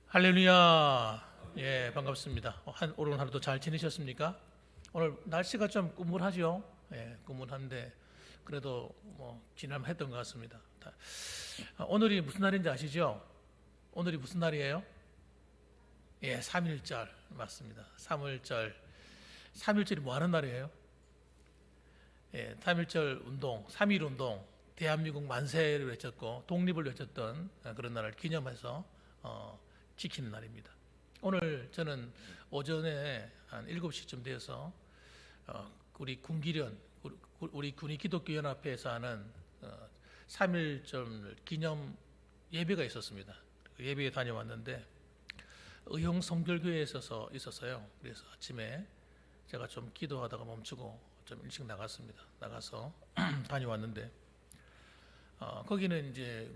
할렐루야. 예, 반갑습니다. 오늘 하루도 잘 지내셨습니까? 오늘 날씨가 좀 꾸물하죠. 예, 꾸물한데 그래도 뭐 지나면 했던 것 같습니다. 오늘이 무슨 날인지 아시죠? 오늘이 무슨 날이에요? 예, 3.1절 맞습니다. 3.1절. 3.1절이 뭐 하는 날이에요? 예, 3.1절 운동, 3.1 운동, 대한민국 만세를 외쳤고 독립을 외쳤던 그런 날을 기념해서 지키는 날입니다. 오늘 저는 오전에 한 7시쯤 되어서 우리 군기련, 우리 군의 기독교연합회에서 하는 3.1절 기념 예배가 있었습니다. 그 예배에 다녀왔는데 의용 성결교회에 있었어요. 그래서 아침에 제가 좀 기도하다가 멈추고 좀 일찍 나갔습니다. 나가서 다녀왔는데 거기는 이제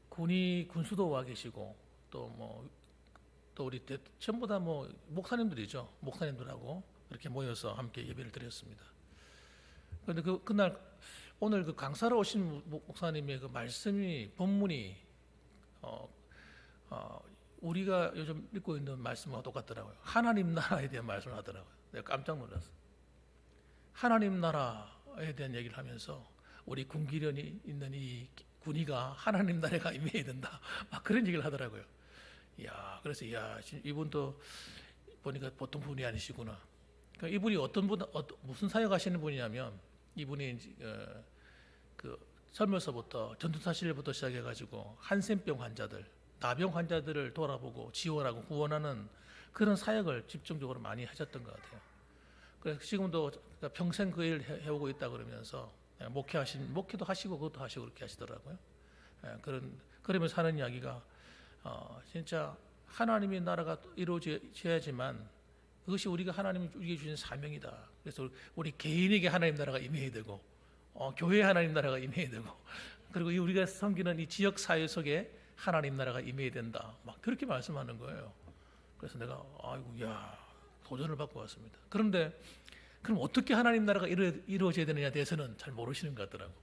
군수도 와 계시고 또 우리 전부 다 목사님들이죠. 목사님들하고 이렇게 모여서 함께 예배를 드렸습니다. 그런데 그날 오늘 그 강사로 오신 목사님의 그 말씀이 본문이 우리가 요즘 읽고 있는 말씀과 똑같더라고요. 하나님 나라에 대한 말씀을 하더라고요. 내가 깜짝 놀랐어요. 하나님 나라에 대한 얘기를 하면서 우리 군기련이 있는 이 군의가 하나님 나라가 임해야 된다. 막 그런 얘기를 하더라고요. 그래서 이분도 보니까 보통 분이 아니시구나. 그러니까 이분이 무슨 사역 하시는 분이냐면 이분이 그 설명서부터 전투사실부터 시작해가지고 한센병 환자들, 나병 환자들을 돌아보고 지원하고 구원하는 그런 사역을 집중적으로 많이 하셨던 것 같아요. 그래서 지금도 평생 그 일을 해오고 있다 그러면서 목회도 하시고 그것도 하시고 그렇게 하시더라고요. 그러면서 하는 이야기가 진짜 하나님의 나라가 이루어져야지만 그것이 우리가 하나님이 우리에게 주신 사명이다. 그래서 우리 개인에게 하나님 나라가 임해야 되고 교회에 하나님 나라가 임해야 되고 그리고 우리가 섬기는 이 지역 사회 속에 하나님 나라가 임해야 된다. 막 그렇게 말씀하는 거예요. 그래서 내가 도전을 받고 왔습니다. 그런데 그럼 어떻게 하나님 나라가 이루어져야 되느냐에 대해서는 잘 모르시는 것 같더라고.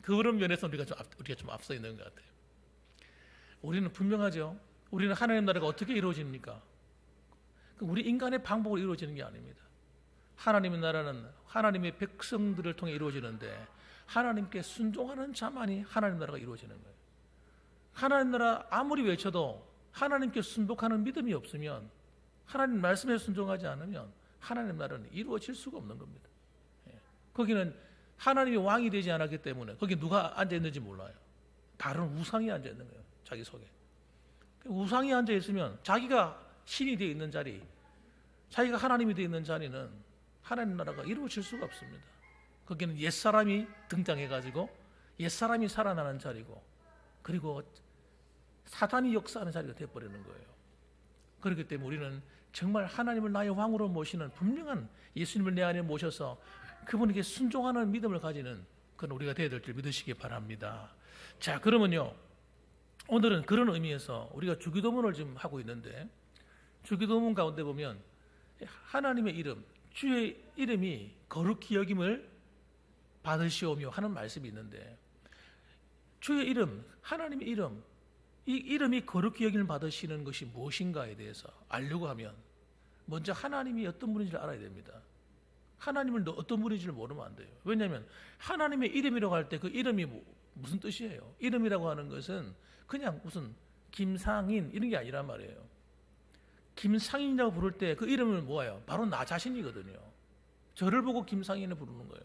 그런 면에서 우리가 좀 앞서 있는 것 같아요. 우리는 분명하죠. 우리는 하나님 나라가 어떻게 이루어집니까? 우리 인간의 방법으로 이루어지는 게 아닙니다. 하나님의 나라는 하나님의 백성들을 통해 이루어지는데 하나님께 순종하는 자만이 하나님 나라가 이루어지는 거예요. 하나님 나라 아무리 외쳐도 하나님께 순복하는 믿음이 없으면 하나님 말씀에 순종하지 않으면 하나님 나라는 이루어질 수가 없는 겁니다. 거기는 하나님이 왕이 되지 않았기 때문에 거기 누가 앉아 있는지 몰라요. 다른 우상이 앉아 있는 거예요. 자기 속에. 우상이 앉아 있으면 자기가 신이 되어 있는 자리, 자기가 하나님이 되어 있는 자리는 하나님 나라가 이루어질 수가 없습니다. 거기는 옛사람이 등장해가지고 옛사람이 살아나는 자리고 그리고 사단이 역사하는 자리가 되어버리는 거예요. 그렇기 때문에 우리는 정말 하나님을 나의 왕으로 모시는 분명한 예수님을 내 안에 모셔서 그분에게 순종하는 믿음을 가지는 그런 우리가 되어야 될 줄 믿으시기 바랍니다. 자, 그러면요. 오늘은 그런 의미에서 우리가 주기도문을 지금 하고 있는데 주기도문 가운데 보면 하나님의 이름, 주의 이름이 거룩히 여김을 받으시오며 하는 말씀이 있는데 주의 이름, 하나님의 이름, 이 이름이 거룩히 여김을 받으시는 것이 무엇인가에 대해서 알려고 하면 먼저 하나님이 어떤 분인지를 알아야 됩니다. 하나님을 어떤 분인지를 모르면 안 돼요. 왜냐하면 하나님의 이름이라고 할 때 그 이름이 무슨 뜻이에요? 이름이라고 하는 것은 그냥 무슨 김상인 이런 게 아니란 말이에요. 김상인이라고 부를 때 그 이름은 뭐예요? 바로 나 자신이거든요. 저를 보고 김상인을 부르는 거예요.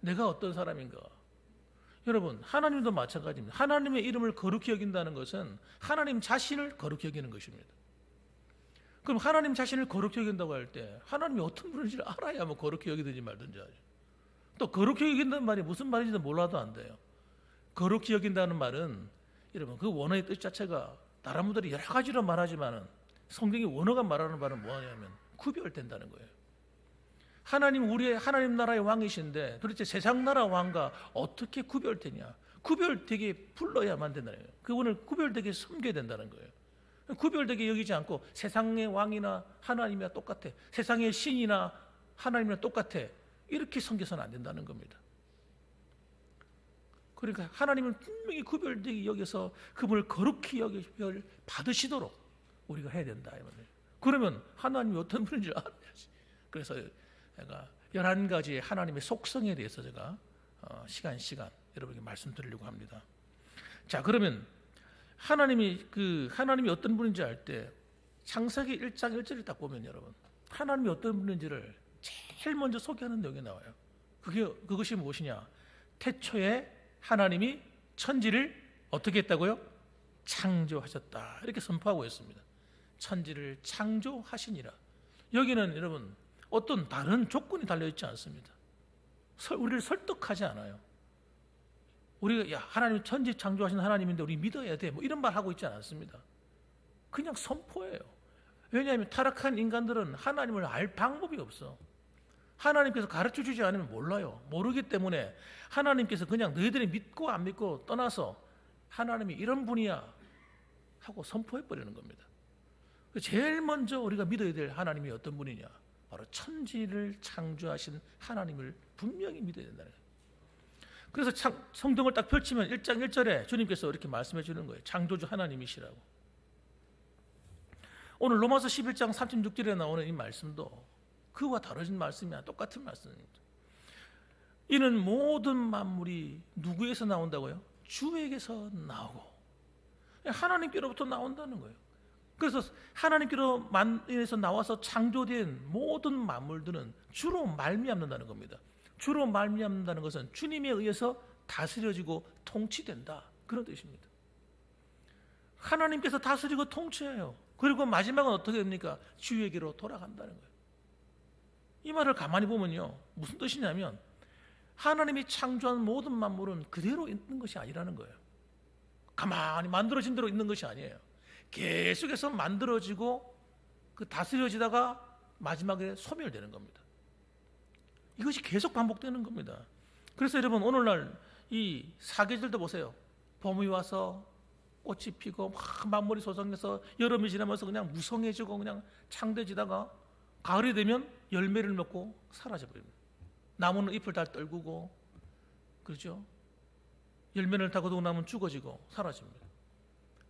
내가 어떤 사람인가? 여러분, 하나님도 마찬가지입니다. 하나님의 이름을 거룩히 여긴다는 것은 하나님 자신을 거룩히 여기는 것입니다. 그럼 하나님 자신을 거룩히 여긴다고 할 때 하나님이 어떤 분인지를 알아야 뭐 거룩히 여기든지 말든지 하죠. 또 거룩히 여긴다는 말이 무슨 말인지도 몰라도 안 돼요. 거룩히 여긴다는 말은 여러분 그 원어의 뜻 자체가 다른 분들이 여러 가지로 말하지만은 성경의 원어가 말하는 바는 뭐냐면 구별된다는 거예요. 하나님 나라의 왕이신데 도대체 세상 나라 왕과 어떻게 구별되냐? 구별되게 불러야만 된다는 거예요. 그분을 구별되게 섬겨야 된다는 거예요. 구별되게 여기지 않고 세상의 왕이나 하나님이나 똑같아. 세상의 신이나 하나님이나 똑같아. 이렇게 섬겨서는 안 된다는 겁니다. 그러니까 하나님은 분명히 구별되게 여겨서 그분을 거룩히 여겨 받으시도록 우리가 해야 된다 이 말이에요. 그러면 하나님이 어떤 분인지 알아야지. 그래서 제가 11가지 하나님의 속성에 대해서 제가 시간 여러분에게 말씀드리려고 합니다. 자, 그러면 하나님이 어떤 분인지 알 때 창세기 1장 1절을 딱 보면 여러분 하나님이 어떤 분인지를 제일 먼저 소개하는 내용이 나와요. 그것이 무엇이냐? 태초에 하나님이 천지를 어떻게 했다고요? 창조하셨다. 이렇게 선포하고 있습니다. 천지를 창조하시니라. 여기는 여러분 어떤 다른 조건이 달려있지 않습니다. 우리를 설득하지 않아요. 우리가 하나님 천지 창조하신 하나님인데 우리 믿어야 돼 뭐 이런 말 하고 있지 않습니다. 그냥 선포예요. 왜냐하면 타락한 인간들은 하나님을 알 방법이 없어. 하나님께서 가르쳐주지 않으면 몰라요. 모르기 때문에 하나님께서 그냥 너희들이 믿고 안 믿고 떠나서 하나님이 이런 분이야 하고 선포해버리는 겁니다. 제일 먼저 우리가 믿어야 될 하나님이 어떤 분이냐? 바로 천지를 창조하신 하나님을 분명히 믿어야 된다는 거예요. 그래서 성경을 딱 펼치면 1장 1절에 주님께서 이렇게 말씀해 주는 거예요. 창조주 하나님이시라고. 오늘 로마서 11장 36절에 나오는 이 말씀도 그와 다른 말씀이 아니라 똑같은 말씀입니다. 이는 모든 만물이 누구에서 나온다고요? 주에게서 나오고 하나님께로부터 나온다는 거예요. 그래서 하나님께로서 나와서 창조된 모든 만물들은 주로 말미암는다는 겁니다. 주로 말미암는다는 것은 주님에 의해서 다스려지고 통치된다 그런 뜻입니다. 하나님께서 다스리고 통치해요. 그리고 마지막은 어떻게 됩니까? 주에게로 돌아간다는 거예요. 이 말을 가만히 보면요 무슨 뜻이냐면 하나님이 창조한 모든 만물은 그대로 있는 것이 아니라는 거예요. 가만히 만들어진 대로 있는 것이 아니에요. 계속해서 만들어지고 다스려지다가 마지막에 소멸되는 겁니다. 이것이 계속 반복되는 겁니다. 그래서 여러분 오늘날 이 사계절도 보세요. 봄이 와서 꽃이 피고 막 만물이 소성해서 여름이 지나면서 그냥 무성해지고 그냥 창대지다가 가을이 되면 열매를 맺고 사라져버립니다. 나무는 잎을 다 떨구고 그렇죠. 열매를 다 거두고 나면 죽어지고 사라집니다.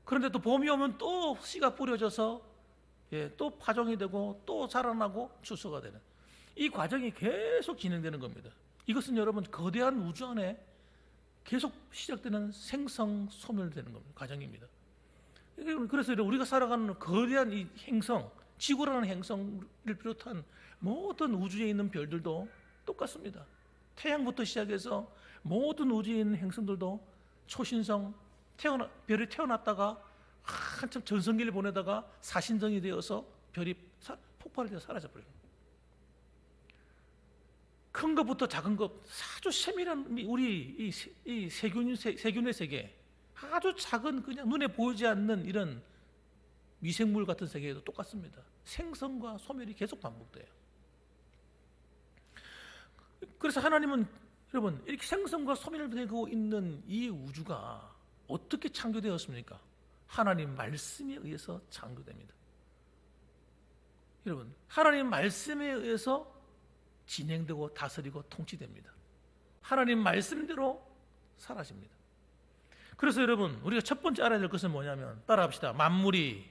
그런데 또 봄이 오면 또 씨가 뿌려져서 또 파종이 되고 또 자라나고 추수가 되는 이 과정이 계속 진행되는 겁니다. 이것은 여러분 거대한 우주 안에 계속 시작되는 생성 소멸되는 겁니다. 과정입니다. 그래서 우리가 살아가는 거대한 이 행성, 지구라는 행성을 비롯한 모든 우주에 있는 별들도 똑같습니다. 태양부터 시작해서 모든 우주에 있는 행성들도 초신성, 별이 태어났다가 한참 전성기를 보내다가 사신성이 되어서 별이 폭발이 되어 사라져버려요. 큰 것부터 작은 것 아주 세밀한 우리 이 세균의 세계 아주 작은 그냥 눈에 보이지 않는 이런 미생물 같은 세계에도 똑같습니다. 생성과 소멸이 계속 반복돼요. 그래서 하나님은 여러분 이렇게 생성과 소멸되고 있는 이 우주가 어떻게 창조되었습니까? 하나님 말씀에 의해서 창조됩니다. 여러분 하나님 말씀에 의해서 진행되고 다스리고 통치됩니다. 하나님 말씀대로 사라집니다. 그래서 여러분 우리가 첫 번째 알아야 될 것은 뭐냐면 따라합시다. 만물이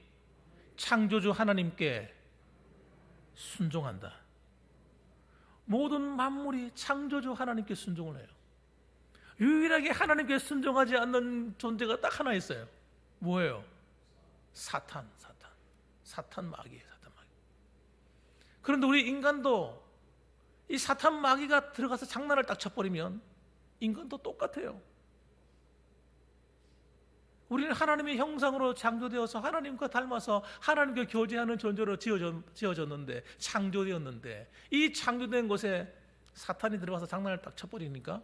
창조주 하나님께 순종한다. 모든 만물이 창조주 하나님께 순종을 해요. 유일하게 하나님께 순종하지 않는 존재가 딱 하나 있어요. 뭐예요? 사탄 마귀예요. 사탄 마귀. 그런데 우리 인간도 이 사탄 마귀가 들어가서 장난을 딱 쳐버리면 인간도 똑같아요. 우리는 하나님의 형상으로 창조되어서 하나님과 닮아서 하나님과 교제하는 존재로 지어졌는데 창조되었는데 이 창조된 곳에 사탄이 들어가서 장난을 딱 쳐버리니까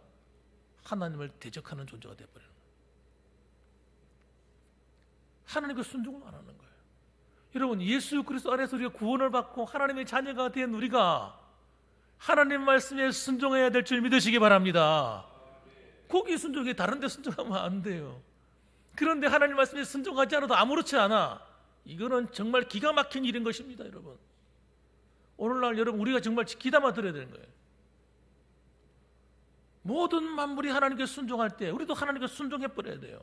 하나님을 대적하는 존재가 되어버리는 거예요. 하나님께 순종을 안 하는 거예요. 여러분 예수 그리스도 안에서 우리가 구원을 받고 하나님의 자녀가 된 우리가 하나님 말씀에 순종해야 될 줄 믿으시기 바랍니다. 거기 순종해 다른 데 순종하면 안 돼요. 그런데 하나님 말씀에 순종하지 않아도 아무렇지 않아. 이거는 정말 기가 막힌 일인 것입니다. 여러분 오늘날 여러분 우리가 정말 귀담아 들어야 되는 거예요. 모든 만물이 하나님께 순종할 때 우리도 하나님께 순종해 버려야 돼요.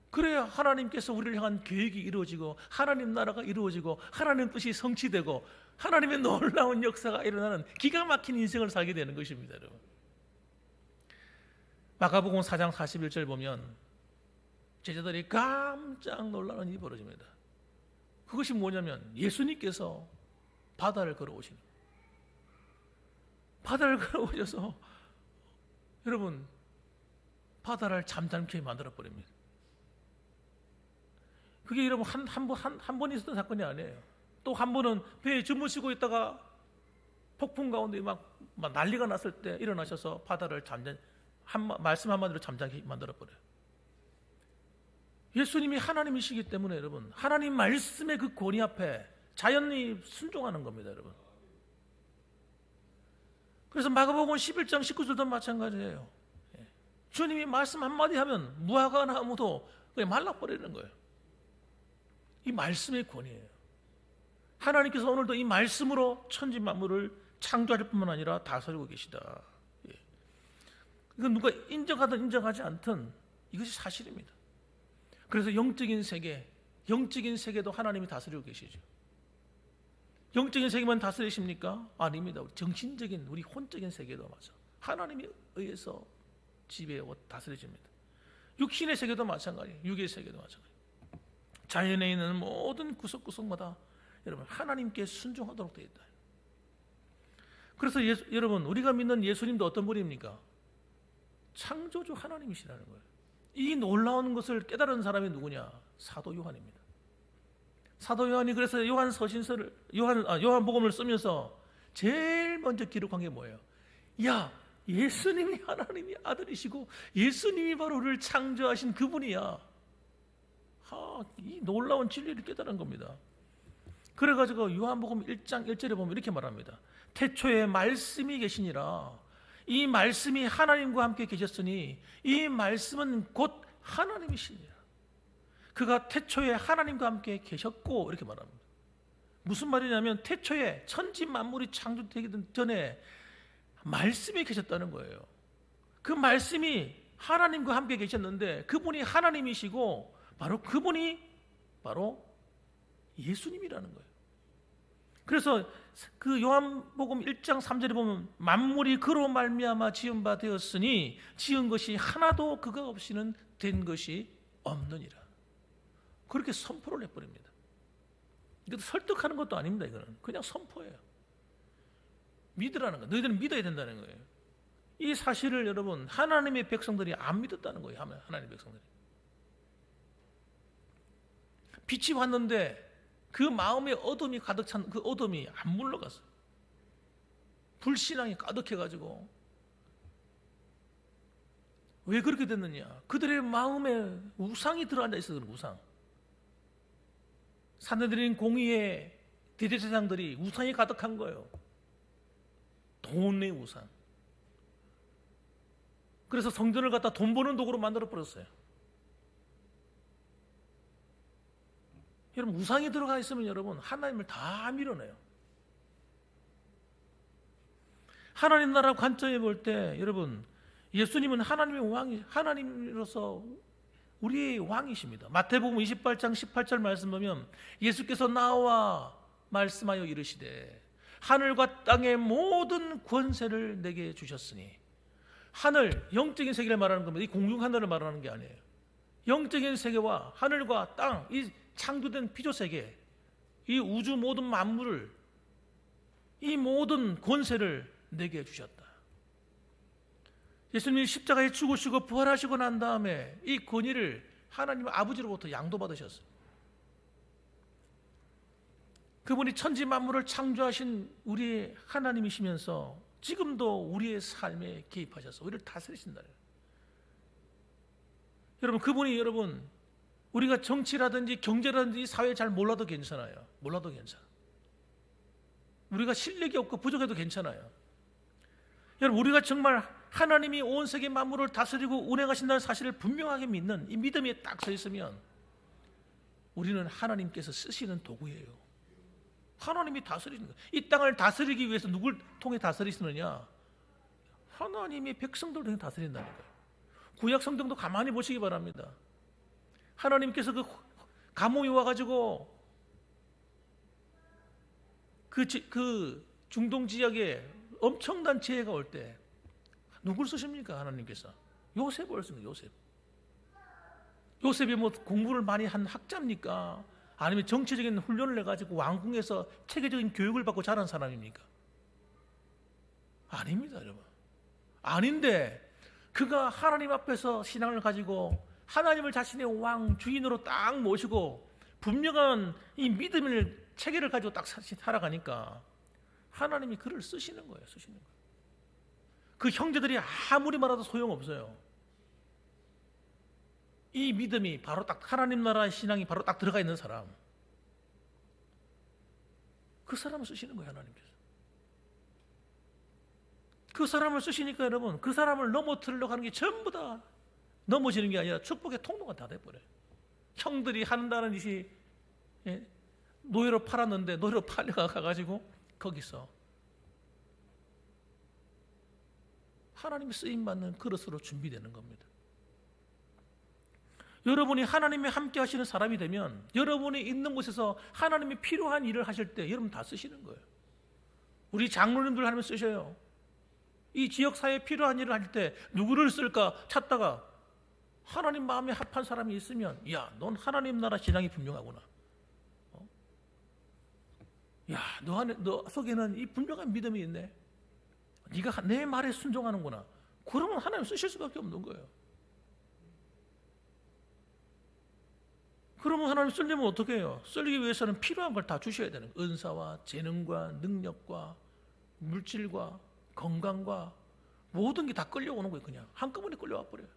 그래야 하나님께서 우리를 향한 계획이 이루어지고 하나님 나라가 이루어지고 하나님 뜻이 성취되고 하나님의 놀라운 역사가 일어나는 기가 막힌 인생을 살게 되는 것입니다, 여러분. 마가복음 4장 41절 보면 제자들이 깜짝 놀라는 일이 벌어집니다. 그것이 뭐냐면 예수님께서 바다를 걸어오시는 거예요. 바다를 걸어오셔서 여러분 바다를 잠잠케 만들어 버립니다. 그게 여러분 한 번 있었던 사건이 아니에요. 또 한 번은 배에 주무시고 있다가 폭풍 가운데 막 난리가 났을 때 일어나셔서 바다를 말씀 한마디로 잠잠케 만들어 버려요. 예수님이 하나님이시기 때문에 여러분 하나님 말씀의 그 권위 앞에 자연히 순종하는 겁니다, 여러분. 그래서 마가복음 11장 19절도 마찬가지예요. 주님이 말씀 한마디 하면 무화과 나무도 그냥 말라버리는 거예요. 이 말씀의 권위예요. 하나님께서 오늘도 이 말씀으로 천지 만물을 창조할 뿐만 아니라 다스리고 계시다. 이건 누가 인정하든 인정하지 않든 이것이 사실입니다. 그래서 영적인 세계도 하나님이 다스리고 계시죠. 영적인 세계만 다스리십니까? 아닙니다. 정신적인 우리 혼적인 세계도 맞아. 하나님에 의해서 지배하고 다스려집니다. 육신의 세계도 마찬가지예요. 육의 세계도 마찬가지예요. 자연에 있는 모든 구석구석마다 여러분 하나님께 순종하도록 되어 있다. 그래서 여러분 우리가 믿는 예수님도 어떤 분입니까? 창조주 하나님이시라는 거예요. 이 놀라운 것을 깨달은 사람이 누구냐? 사도 요한입니다. 사도 요한이 그래서 요한복음을 쓰면서 제일 먼저 기록한 게 뭐예요? 야, 예수님이 하나님의 아들이시고 예수님이 바로 우리를 창조하신 그분이야. 이 놀라운 진리를 깨달은 겁니다. 그래가지고 요한복음 1장 1절에 보면 이렇게 말합니다. 태초에 말씀이 계시니라. 이 말씀이 하나님과 함께 계셨으니 이 말씀은 곧 하나님이시니라. 그가 태초에 하나님과 함께 계셨고 이렇게 말합니다. 무슨 말이냐면 태초에 천지 만물이 창조되기 전에 말씀이 계셨다는 거예요. 그 말씀이 하나님과 함께 계셨는데 그분이 하나님이시고 그분이 바로 예수님이라는 거예요. 그래서 그 요한복음 1장 3절에 보면 만물이 그로 말미암아 지은 바 되었으니 지은 것이 하나도 그가 없이는 된 것이 없느니라. 그렇게 선포를 해버립니다. 이것도 설득하는 것도 아닙니다. 이거는 그냥 선포예요. 믿으라는 거예요. 너희들은 믿어야 된다는 거예요. 이 사실을 여러분 하나님의 백성들이 안 믿었다는 거예요. 하나님의 백성들이. 빛이 왔는데 그 마음에 어둠이 가득 찬 그 어둠이 안 물러갔어요. 불신앙이 가득해가지고 왜 그렇게 됐느냐? 그들의 마음에 우상이 들어앉아 있어서 그런 우상. 산헤드린 공의의 대제사장들이 우상이 가득한 거예요. 돈의 우상. 그래서 성전을 갖다 돈 버는 도구로 만들어 버렸어요. 여러분 우상이 들어가 있으면 여러분 하나님을 다 밀어내요. 하나님 나라 관점에 볼 때 여러분 예수님은 하나님의 왕이 하나님으로서 우리의 왕이십니다. 마태복음 28장 18절 말씀 보면 예수께서 나와 말씀하여 이르시되 하늘과 땅의 모든 권세를 내게 주셨으니 하늘 영적인 세계를 말하는 겁니다. 이 공중 하늘을 말하는 게 아니에요. 영적인 세계와 하늘과 땅, 이 창조된 피조세계, 이 우주 모든 만물을 이 모든 권세를 내게 주셨다. 예수님이 십자가에 죽으시고 부활하시고 난 다음에 이 권위를 하나님 아버지로부터 양도받으셨어요. 그분이 천지 만물을 창조하신 우리의 하나님이시면서 지금도 우리의 삶에 개입하셔서 우리를 다스리신다. 여러분 그분이 여러분 우리가 정치라든지 경제라든지 사회 잘 몰라도 괜찮아요. 몰라도 괜찮아. 우리가 실력이 없고 부족해도 괜찮아요. 여러분 우리가 정말 하나님이 온 세계 만물을 다스리고 운행하신다는 사실을 분명하게 믿는 이 믿음이 딱 서 있으면 우리는 하나님께서 쓰시는 도구예요. 하나님이 다스리는 거예요. 이 땅을 다스리기 위해서 누굴 통해 다스리시느냐? 하나님이 백성들을 통해 다스린다는 거예요. 구약 성경도 가만히 보시기 바랍니다. 하나님께서 그 가뭄이 와가지고 그 중동 지역에 엄청난 재해가 올 때 누굴 쓰십니까? 하나님께서 요셉을 쓰는 거예요. 요셉이 뭐 공부를 많이 한 학자입니까? 아니면 정치적인 훈련을 해가지고 왕궁에서 체계적인 교육을 받고 자란 사람입니까? 아닙니다, 여러분. 아닌데 그가 하나님 앞에서 신앙을 가지고 하나님을 자신의 왕 주인으로 딱 모시고 분명한 이 믿음의 체계를 가지고 딱 살아가니까 하나님이 그를 쓰시는 거예요. 그 형제들이 아무리 말해도 소용없어요. 이 믿음이 바로 딱 하나님 나라의 신앙이 바로 딱 들어가 있는 사람, 그 사람을 쓰시는 거예요. 하나님께서 그 사람을 쓰시니까 여러분, 그 사람을 넘어뜨리려고 하는 게 전부 다 넘어지는 게 아니라 축복의 통로가 다 돼버려요. 형들이 한다는 짓이 노예로 팔았는데 노예로 팔려가가지고 거기서 하나님이 쓰임받는 그릇으로 준비되는 겁니다. 여러분이 하나님이 함께 하시는 사람이 되면 여러분이 있는 곳에서 하나님이 필요한 일을 하실 때 여러분 다 쓰시는 거예요. 우리 장로님들 하나님 쓰셔요. 이 지역사회에 필요한 일을 할 때 누구를 쓸까 찾다가 하나님 마음에 합한 사람이 있으면, 야, 넌 하나님 나라 신앙이 분명하구나. 야, 너 속에는 이 분명한 믿음이 있네. 네가 내 말에 순종하는구나. 그러면 하나님 쓰실 수밖에 없는 거예요. 그러면 하나님 쓰려면 어떻게 해요? 쓰기 위해서는 필요한 걸 다 주셔야 되는 거예요. 은사와 재능과 능력과 물질과 건강과 모든 게 다 끌려오는 거예요. 그냥 한꺼번에 끌려와 버려요.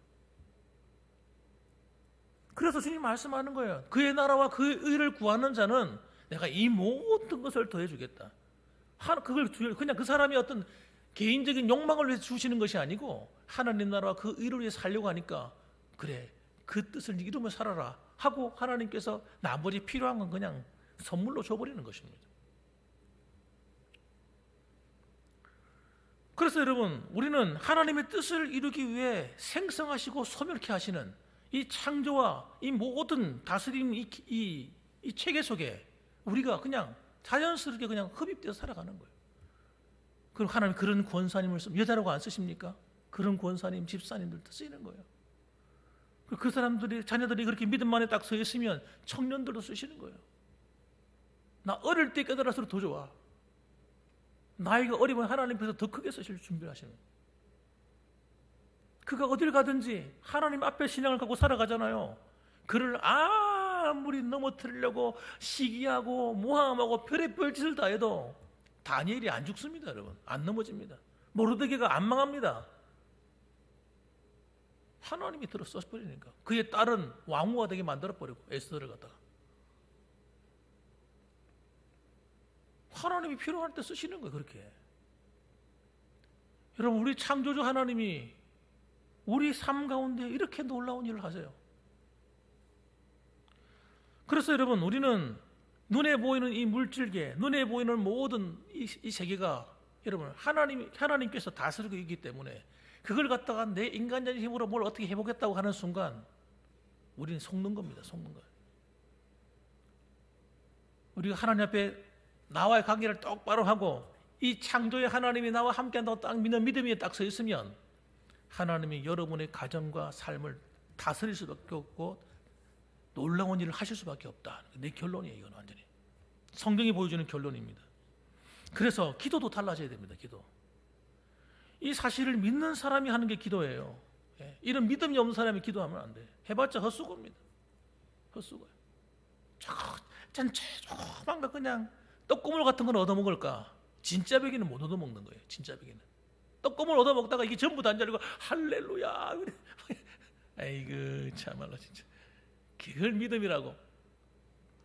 그래서 주님 말씀하는 거예요. 그의 나라와 그 의를 구하는 자는 내가 이 모든 것을 더해주겠다. 그걸 그냥 그 사람이 어떤 개인적인 욕망을 위해서 주시는 것이 아니고 하나님 나라와 그 의를 위해 살려고 하니까, 그래, 그 뜻을 이루며 살아라 하고 하나님께서 나머지 필요한 건 그냥 선물로 줘버리는 것입니다. 그래서 여러분, 우리는 하나님의 뜻을 이루기 위해 생성하시고 소멸케 하시는 이 창조와 이 모든 다스림 이 체계 속에 우리가 그냥 자연스럽게 그냥 흡입되어 살아가는 거예요. 그럼 하나님 그런 권사님을 여자라고 안 쓰십니까? 그런 권사님, 집사님들도 쓰이는 거예요. 그 사람들이, 자녀들이 그렇게 믿음 안에 딱 서 있으면 청년들도 쓰시는 거예요. 나 어릴 때 깨달아서 더 좋아. 나이가 어리면 하나님께서 더 크게 쓰실 준비를 하시는 거예요. 그가 어딜 가든지 하나님 앞에 신앙을 갖고 살아가잖아요. 그를 아무리 넘어뜨리려고 시기하고 모함하고 별의별 짓을 다 해도 다니엘이 안 죽습니다. 여러분, 안 넘어집니다. 모르드게가 안 망합니다. 하나님이 들어 써버리니까. 그의 딸은 왕후가 되게 만들어버리고 에스더를 갖다가 하나님이 필요할 때 쓰시는 거예요. 그렇게. 여러분, 우리 창조주 하나님이 우리 삶 가운데 이렇게 놀라운 일을 하세요. 그래서 여러분, 우리는 눈에 보이는 이 물질계, 눈에 보이는 모든 이 세계가 여러분 하나님께서 다스리고 있기 때문에 그걸 갖다가 내 인간적인 힘으로 뭘 어떻게 해보겠다고 하는 순간 우리는 속는 겁니다. 속는 거예요. 우리가 하나님 앞에 나와의 관계를 똑바로 하고 이 창조의 하나님이 나와 함께한다고 딱 믿는 믿음이 딱 서 있으면 하나님이 여러분의 가정과 삶을 다스릴 수밖에 없고 놀라운 일을 하실 수밖에 없다. 내 결론이에요. 이건 완전히 성경이 보여주는 결론입니다. 그래서 기도도 달라져야 됩니다. 기도. 이 사실을 믿는 사람이 하는 게 기도예요. 이런 믿음이 없는 사람이 기도하면 안 돼. 해봤자 헛수고입니다. 헛수고예요. 조그만 거 그냥 떡고물 같은 건 얻어먹을까? 진짜 베기는 못 얻어먹는 거예요. 진짜 베기는. 떡고물 얻어먹다가 이게 전부 다 앉아있고 할렐루야. 아이고 참말로 진짜. 그걸 믿음이라고.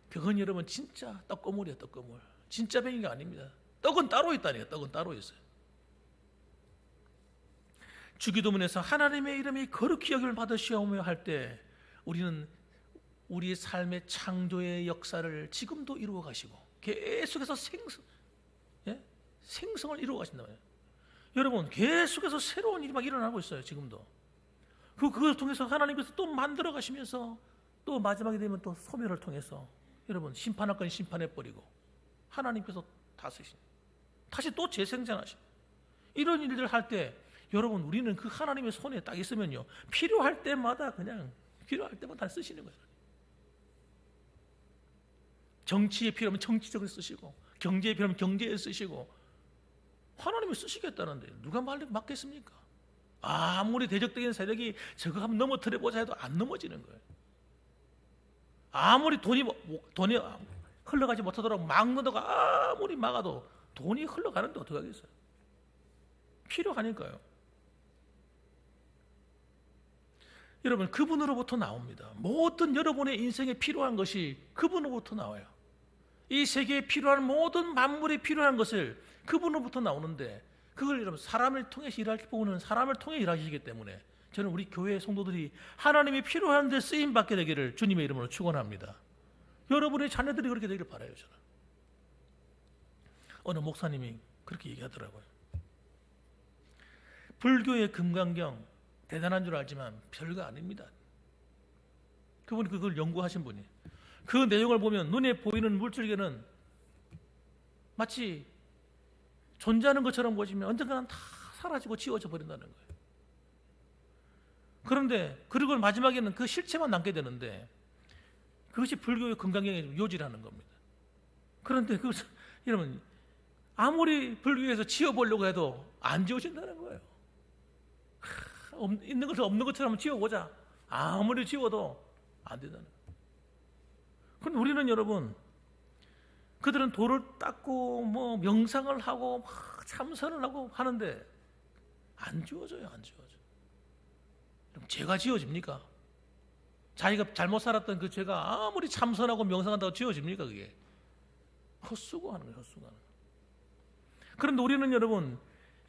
그건 여러분 진짜 떡고물이에요. 떡고물. 진짜 베기가 아닙니다. 떡은 따로 있다니까. 떡은 따로 있어요. 주기도문에서 하나님의 이름이 거룩히 여김을 받으시오며 할 때 우리는 우리의 삶의 창조의 역사를 지금도 이루어 가시고 계속해서 생성을 이루어 가신다 말이에요. 여러분 계속해서 새로운 일이 막 일어나고 있어요. 지금도 그걸 통해서 하나님께서 또 만들어 가시면서 또 마지막에 되면 또 소멸을 통해서 여러분 심판할 건 심판해버리고 하나님께서 다스리신, 다시 또 재생산하신 이런 일들을 할 때 여러분 우리는 그 하나님의 손에 딱 있으면요 필요할 때마다 그냥 필요할 때마다 쓰시는 거예요. 정치에 필요하면 정치적으로 쓰시고 경제에 필요하면 경제에 쓰시고 하나님이 쓰시겠다는데 누가 막겠습니까? 아무리 대적적인 세력이 저거 한번 넘어뜨려보자 해도 안 넘어지는 거예요. 아무리 돈이 흘러가지 못하도록 막는다고 아무리 막아도 돈이 흘러가는데 어떡하겠어요? 필요하니까요. 여러분 그분으로부터 나옵니다. 모든 여러분의 인생에 필요한 것이 그분으로부터 나와요. 이 세계에 필요한 모든 만물이 필요한 것을 그분으로부터 나오는데 그걸 여러분 사람을 통해서 일할 부분은 사람을 통해 일하시기 때문에 저는 우리 교회 성도들이 하나님이 필요한 데 쓰임 받게 되기를 주님의 이름으로 축원합니다. 여러분의 자녀들이 그렇게 되기를 바라요. 저는 어느 목사님이 그렇게 얘기하더라고요. 불교의 금강경 대단한 줄 알지만 별거 아닙니다. 그분이 그걸 연구하신 분이 그 내용을 보면 눈에 보이는 물줄기는 마치 존재하는 것처럼 보이지만 언젠가는 다 사라지고 지워져 버린다는 거예요. 그런데 그걸 마지막에는 그 실체만 남게 되는데 그것이 불교의 금강경의 요지라는 겁니다. 그런데 그것을 여러분 아무리 불교에서 지워보려고 해도 안 지워진다는 거예요. 있는 것을 없는 것처럼 지워보자. 아무리 지워도 안 된다는 거예요. 그런데 우리는 여러분 그들은 돌을 닦고 뭐 명상을 하고 막 참선을 하고 하는데 안 지워져요. 안 지워져. 그럼 죄가 지워집니까? 자기가 잘못 살았던 그 죄가 아무리 참선하고 명상한다고 지워집니까? 그게 헛수고 하는 거예요. 헛수고 하는 거예요. 그런데 우리는 여러분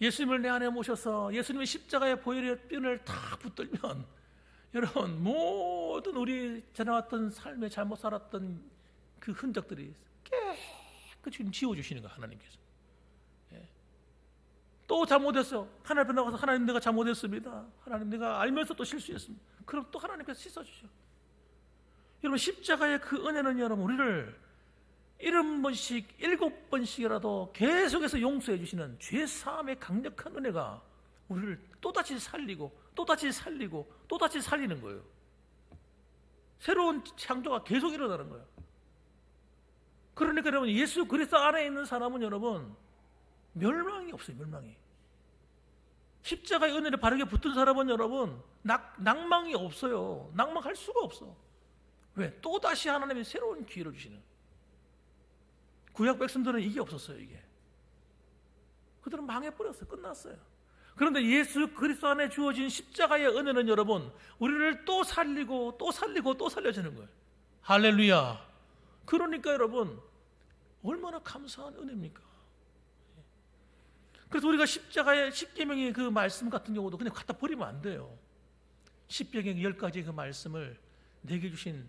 예수님을 내 안에 모셔서 예수님의 십자가의 보혈의 뼈를 다 붙들면 여러분 모든 우리 지나왔던 삶에 잘못 살았던 그 흔적들이 깨끗이 지워주시는 거예요. 하나님께서. 예. 또 잘못했어. 하나님 앞에 나가서 하나님 내가 잘못했습니다. 하나님 내가 알면서 또 실수했습니다. 그럼 또 하나님께서 씻어주셔. 여러분 십자가의 그 은혜는 여러분 우리를 70번씩 7번씩이라도 계속해서 용서해 주시는 죄사함의 강력한 은혜가 우리를 또다시 살리고 또다시 살리고 또다시 살리는 거예요. 새로운 창조가 계속 일어나는 거예요. 그러니까 여러분 예수 그리스도 안에 있는 사람은 여러분 멸망이 없어요. 멸망이. 십자가의 은혜를 바르게 붙든 사람은 여러분 낭망이 없어요. 낭망할 수가 없어. 왜? 또다시 하나님이 새로운 기회를 주시는. 구약 백성들은 이게 없었어요. 이게 그들은 망해버렸어요. 끝났어요. 그런데 예수 그리스도 안에 주어진 십자가의 은혜는 여러분 우리를 또 살리고 또 살리고 또 살려주는 거예요. 할렐루야. 그러니까 여러분 얼마나 감사한 은혜입니까? 그래서 우리가 십자가의 십계명의 그 말씀 같은 경우도 그냥 갖다 버리면 안 돼요. 십계명 10가지 그 말씀을 내게 주신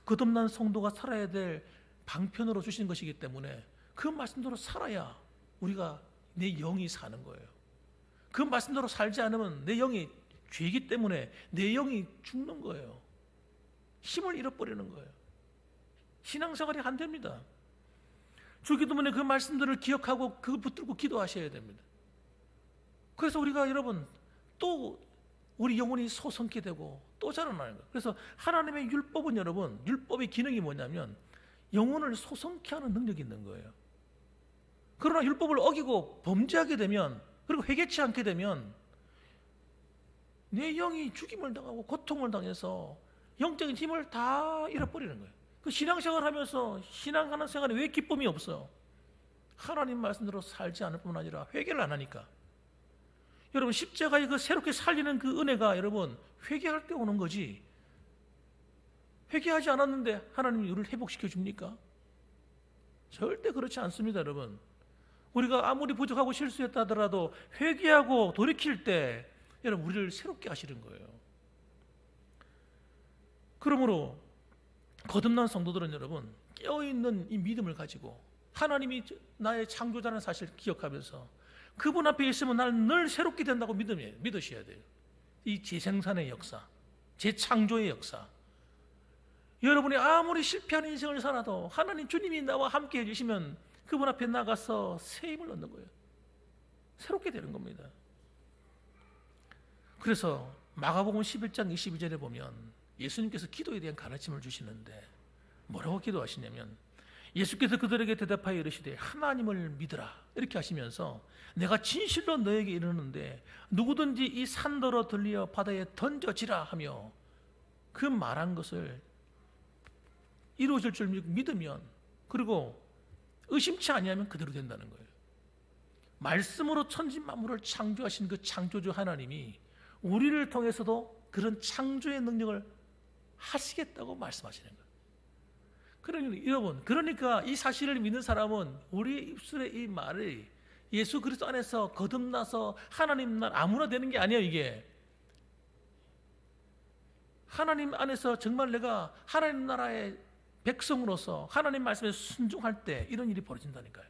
거듭난 성도가 살아야 될 방편으로 주신 것이기 때문에 그 말씀대로 살아야 우리가 내 영이 사는 거예요. 그 말씀대로 살지 않으면 내 영이 죄이기 때문에 내 영이 죽는 거예요. 힘을 잃어버리는 거예요. 신앙생활이 안 됩니다. 주기도문에 그 말씀들을 기억하고 그거 붙들고 기도하셔야 됩니다. 그래서 우리가 여러분 또 우리 영혼이 소성케 되고 또 자라나는 거예요. 그래서 하나님의 율법은 여러분 율법의 기능이 뭐냐면 영혼을 소성케 하는 능력이 있는 거예요. 그러나 율법을 어기고 범죄하게 되면 그리고 회개치 않게 되면 내 영이 죽임을 당하고 고통을 당해서 영적인 힘을 다 잃어버리는 거예요. 그 신앙생활 하면서 신앙하는 생활에 왜 기쁨이 없어요? 하나님 말씀대로 살지 않을 뿐만 아니라 회개를 안 하니까. 여러분 십자가의 그 새롭게 살리는 그 은혜가 여러분 회개할 때 오는 거지 회개하지 않았는데 하나님이 우리를 회복시켜 줍니까? 절대 그렇지 않습니다. 여러분 우리가 아무리 부족하고 실수했다 하더라도 회개하고 돌이킬 때 여러분 우리를 새롭게 하시는 거예요. 그러므로 거듭난 성도들은 여러분 깨어있는 이 믿음을 가지고 하나님이 나의 창조자라는 사실을 기억하면서 그분 앞에 있으면 나는 늘 새롭게 된다고 믿으셔야 돼요. 이 재생산의 역사, 재창조의 역사. 여러분이 아무리 실패한 인생을 살아도 하나님 주님이 나와 함께 해주시면 그분 앞에 나가서 새 힘을 얻는 거예요. 새롭게 되는 겁니다. 그래서 마가복음 11장 22절에 보면 예수님께서 기도에 대한 가르침을 주시는데 뭐라고 기도하시냐면, 예수께서 그들에게 대답하여 이르시되 하나님을 믿으라 이렇게 하시면서, 내가 진실로 너에게 이르는데 누구든지 이 산더러 들려 바다에 던져지라 하며 그 말한 것을 이루어질 줄 믿으면, 그리고 의심치 아니하면 그대로 된다는 거예요. 말씀으로 천지 만물을 창조하신 그 창조주 하나님이 우리를 통해서도 그런 창조의 능력을 하시겠다고 말씀하시는 거예요. 그러니까 여러분, 그러니까 이 사실을 믿는 사람은 우리 입술의 이 말이 예수 그리스도 안에서 거듭나서 하나님 나라 아무나 되는 게 아니에요. 이게 하나님 안에서 정말 내가 하나님 나라의 백성으로서 하나님 말씀에 순종할 때 이런 일이 벌어진다니까요.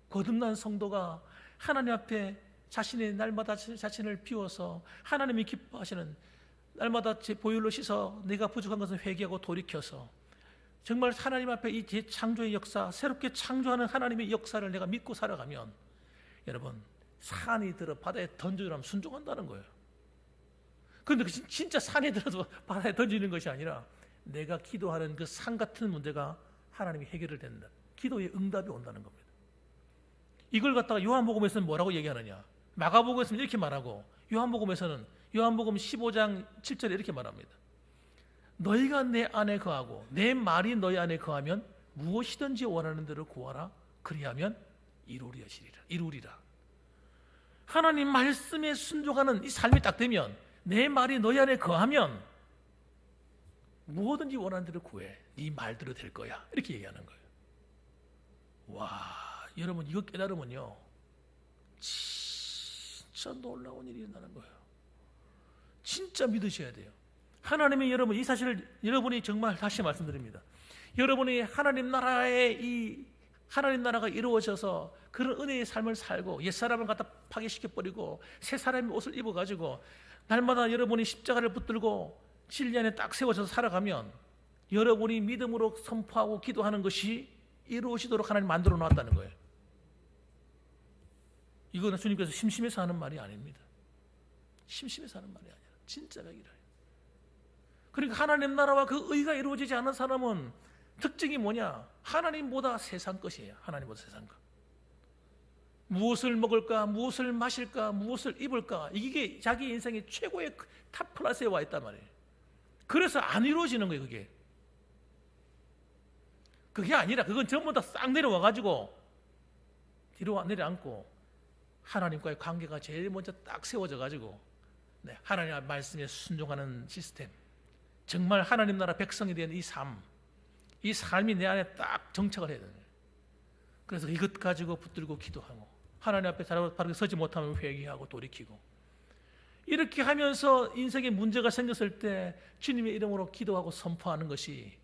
거듭난 성도가 하나님 앞에 자신의 날마다 자신을 비워서 하나님이 기뻐하시는, 날마다 제 보혈로 씻어 내가 부족한 것은 회개하고 돌이켜서 정말 하나님 앞에 이 재창조의 역사, 새롭게 창조하는 하나님의 역사를 내가 믿고 살아가면, 여러분, 산이 들어 바다에 던져주라면 순종한다는 거예요. 그런데 진짜 산에 들어서 바다에 던지는 것이 아니라 내가 기도하는 그 산 같은 문제가 하나님이 해결을 된다. 기도의 응답이 온다는 겁니다. 이걸 갖다가 요한복음에서는 뭐라고 얘기하느냐? 마가복음에서는 이렇게 말하고, 요한복음에서는 요한복음 15장 7절에 이렇게 말합니다. 너희가 내 안에 거하고 내 말이 너희 안에 거하면 무엇이든지 원하는 대로 구하라. 그리하면 이루리라. 하나님 말씀에 순종하는 이 삶이 딱 되면, 내 말이 너희 안에 거하면 무엇든지 원하는 대로 구해. 네 말대로 될 거야. 이렇게 얘기하는 거예요. 와, 여러분, 이거 깨달으면요 진짜 놀라운 일이 일어나는 거예요. 진짜 믿으셔야 돼요. 하나님이 여러분, 이 사실을 여러분이 정말 다시 말씀드립니다. 여러분이 하나님 나라의 이 하나님 나라가 이루어져서 그런 은혜의 삶을 살고 옛사람을 갖다 파괴시켜버리고 새 사람의 옷을 입어가지고 날마다 여러분이 십자가를 붙들고 진리 안에 딱 세워져서 살아가면, 여러분이 믿음으로 선포하고 기도하는 것이 이루어지도록 하나님 만들어 놨다는 거예요. 이거는 주님께서 심심해서 하는 말이 아닙니다. 심심해서 하는 말이 아니라 진짜 백이라. 그러니까 하나님 나라와 그 의가 이루어지지 않은 사람은 특징이 뭐냐? 하나님보다 세상 것이에요. 하나님보다 세상 것. 무엇을 먹을까? 무엇을 마실까? 무엇을 입을까? 이게 자기 인생의 최고의 탑 클래스에 와 있단 말이에요. 그래서 안 이루어지는 거예요. 그게 아니라 그건 전부 다 싹 내려와가지고 뒤로 내려앉고 하나님과의 관계가 제일 먼저 딱 세워져가지고 하나님의 말씀에 순종하는 시스템, 정말 하나님 나라 백성이 된 이 삶이 내 안에 딱 정착을 해야 돼요. 그래서 이것 가지고 붙들고 기도하고 하나님 앞에 바르게 서지 못하면 회개하고 돌이키고, 이렇게 하면서 인생에 문제가 생겼을 때 주님의 이름으로 기도하고 선포하는 것이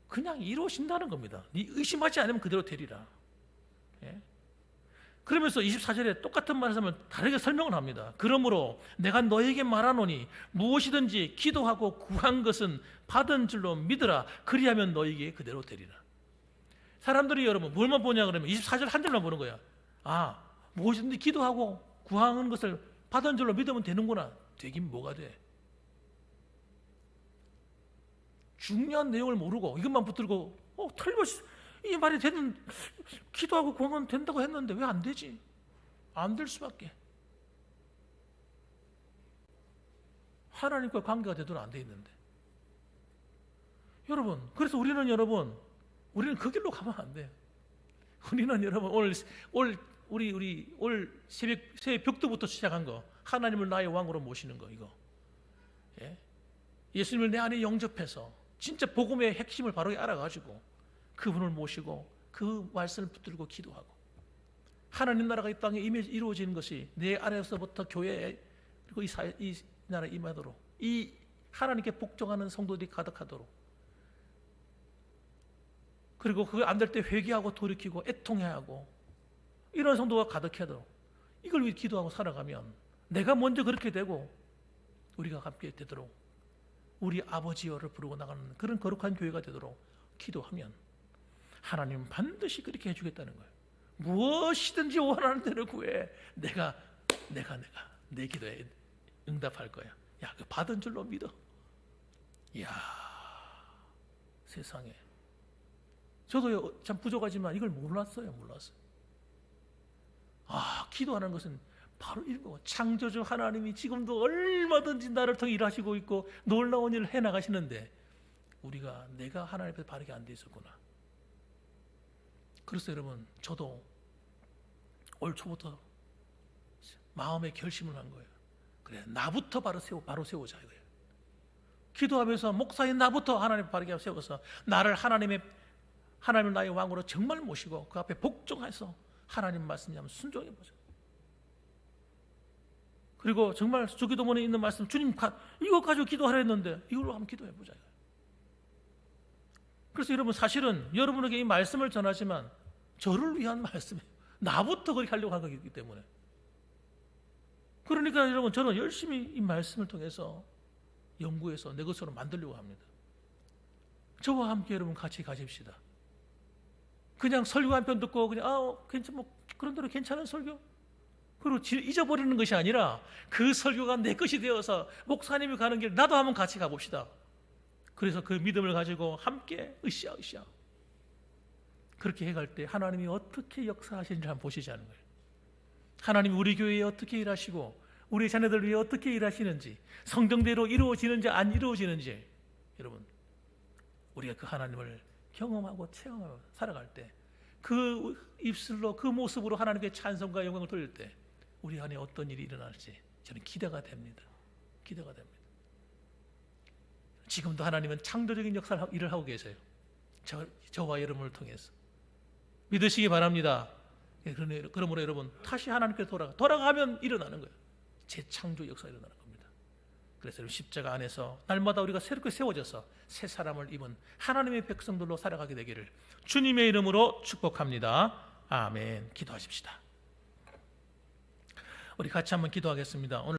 그냥 이루어진다는 겁니다. 네 의심하지 않으면 그대로 되리라. 예? 그러면서 24절에 똑같은 말씀을 다르게 설명을 합니다. 그러므로 내가 너에게 말하노니 무엇이든지 기도하고 구한 것은 받은 줄로 믿으라. 그리하면 너에게 그대로 되리라. 사람들이 여러분 뭘만 보냐 그러면 24절 한 절만 보는 거야. 아, 무엇이든지 기도하고 구하는 것을 받은 줄로 믿으면 되는구나. 되긴 뭐가 돼? 중요한 내용을 모르고 이것만 붙들고 틀림없이 이 말이 되는, 기도하고 구하면 된다고 했는데 왜 안 되지? 안 될 수밖에. 하나님과 관계가 되도록 안 돼 있는데. 여러분, 그래서 우리는 그 길로 가면 안 돼요. 우리는 여러분 올 새벽 벽두부터 시작한 거, 하나님을 나의 왕으로 모시는 거, 이거. 예? 예수님을 내 안에 영접해서 진짜 복음의 핵심을 바로 알아가지고 그분을 모시고 그 말씀을 붙들고 기도하고, 하나님 나라가 이 땅에 이루어지는 것이 내 안에서부터 교회에, 그리고 이 나라에 임하도록, 이 하나님께 복종하는 성도들이 가득하도록, 그리고 그거 안 될 때 회개하고 돌이키고 애통해야 하고 이런 성도가 가득하도록, 이걸 위해 기도하고 살아가면 내가 먼저 그렇게 되고 우리가 함께 되도록 우리 아버지여를 부르고 나가는 그런 거룩한 교회가 되도록 기도하면 하나님은 반드시 그렇게 해주겠다는 거예요. 무엇이든지 원하는 대로 구해. 내가 내 기도에 응답할 거야. 야, 그 받은 줄로 믿어. 이야, 세상에. 저도 참 부족하지만 이걸 몰랐어요. 기도하는 것은 바로 이런 거. 창조주 하나님이 지금도 얼마든지 나를 통해 일하시고 있고 놀라운 일을 해나가시는데 내가 하나님 앞에 바르게 안 돼 있었구나. 그래서 여러분, 저도 올 초부터 마음의 결심을 한 거예요. 그래, 나부터 바로 세우자 이거예요. 기도하면서 목사인 나부터 하나님 바르게 세워서 하나님을 나의 왕으로 정말 모시고 그 앞에 복종해서 하나님 말씀이 한번 순종해 보자. 그리고 정말 주기도문에 있는 말씀, 주님 이거 가지고 기도하라 했는데 이걸로 한번 기도해 보자. 그래서 여러분, 사실은 여러분에게 이 말씀을 전하지만 저를 위한 말씀이에요. 나부터 그렇게 하려고 한 거기 때문에. 그러니까 여러분, 저는 열심히 이 말씀을 통해서 연구해서 내 것으로 만들려고 합니다. 저와 함께 여러분 같이 가십시다. 그냥 설교 한 편 듣고 그냥 그런 대로 괜찮은 설교? 그리고 잊어버리는 것이 아니라 그 설교가 내 것이 되어서 목사님이 가는 길 나도 한번 같이 가봅시다. 그래서 그 믿음을 가지고 함께 으쌰 그렇게 해갈 때 하나님이 어떻게 역사하시는지 한번 보시자는 거예요. 하나님이 우리 교회에 어떻게 일하시고 우리 자녀들 위해 어떻게 일하시는지, 성경대로 이루어지는지 안 이루어지는지, 여러분, 우리가 그 하나님을 경험하고 체험하고 살아갈 때 그 입술로 그 모습으로 하나님께 찬송과 영광을 돌릴 때 우리 안에 어떤 일이 일어날지 저는 기대가 됩니다. 지금도 하나님은 창조적인 일을 하고 계세요. 저와 여러분을 통해서 믿으시기 바랍니다. 그러므로 여러분, 다시 하나님께 돌아가면 일어나는 거예요. 재창조 역사가 일어나는 겁니다. 그래서 여러분, 십자가 안에서 날마다 우리가 새롭게 세워져서 새 사람을 입은 하나님의 백성들로 살아가게 되기를 주님의 이름으로 축복합니다. 아멘. 기도하십시다. 우리 같이 한번 기도하겠습니다. 오늘